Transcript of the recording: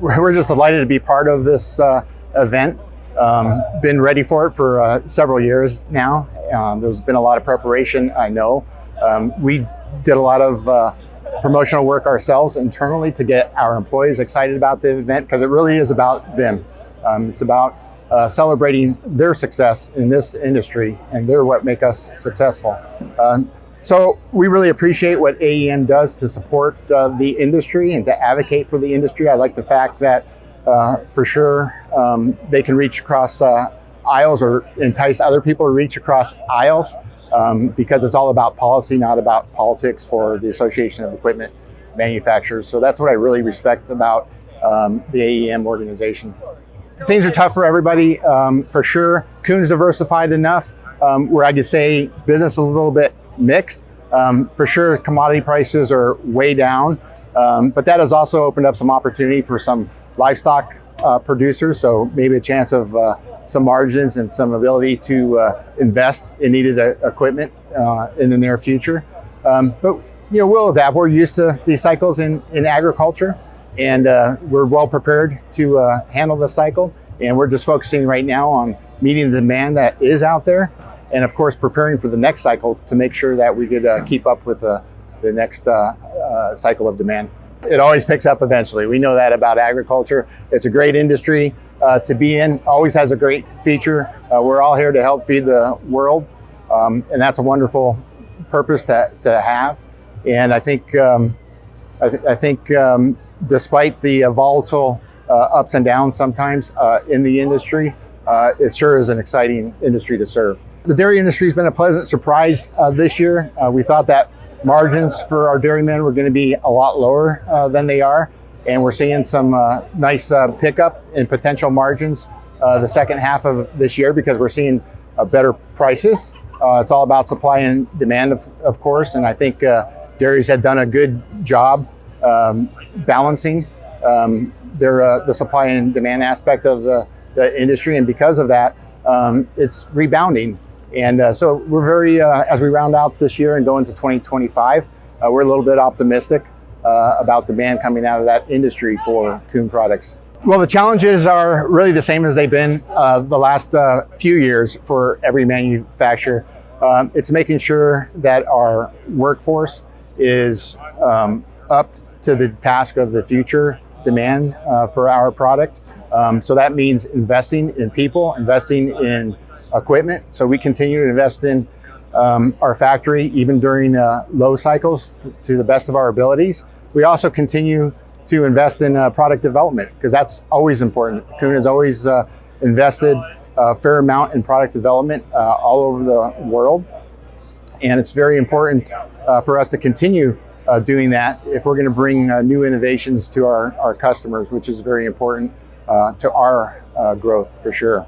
We're just delighted to be part of this event. Been ready for it for several years now. There's been a lot of preparation, I know. We did a lot of promotional work ourselves internally to get our employees excited about the event, because it really is about them. It's about celebrating their success in this industry, and they're what make us successful. So we really appreciate what AEM does to support the industry and to advocate for the industry. I like the fact that for sure they can reach across aisles or entice other people to reach across aisles, because it's all about policy, not about politics for the Association of Equipment Manufacturers. So that's what I really respect about the AEM organization. Things are tough for everybody, for sure. Kuhn's diversified enough where I could say business is a little bit mixed. For sure, commodity prices are way down, but that has also opened up some opportunity for some livestock producers, so maybe a chance of some margins and some ability to invest in needed equipment in the near future. But we'll adapt. We're used to these cycles in agriculture, and we're well prepared to handle the cycle, and we're just focusing right now on meeting the demand that is out there, and of course preparing for the next cycle to make sure that we could keep up with the next cycle of demand. It always picks up eventually. We know that about agriculture. It's a great industry to be in, always has a great feature. We're all here to help feed the world, and that's a wonderful purpose to have. And I think despite the volatile ups and downs sometimes in the industry, it sure is an exciting industry to serve. The dairy industry has been a pleasant surprise this year. We thought that margins for our dairymen were going to be a lot lower than they are, and we're seeing some nice pickup in potential margins the second half of this year, because we're seeing better prices. It's all about supply and demand, of course, and I think dairies had done a good job balancing the supply and demand aspect of the industry, and because of that, it's rebounding. And so we're very, as we round out this year and go into 2025, we're a little bit optimistic about demand coming out of that industry for Kuhn products. Well, the challenges are really the same as they've been the last few years for every manufacturer. It's making sure that our workforce is up to the task of the future demand for our product. So that means investing in people, investing in equipment. So we continue to invest in our factory even during low cycles to the best of our abilities. We also continue to invest in product development, because that's always important. Kuhn has always invested a fair amount in product development all over the world. And it's very important for us to continue doing that if we're going to bring new innovations to our customers, which is very important to our growth for sure.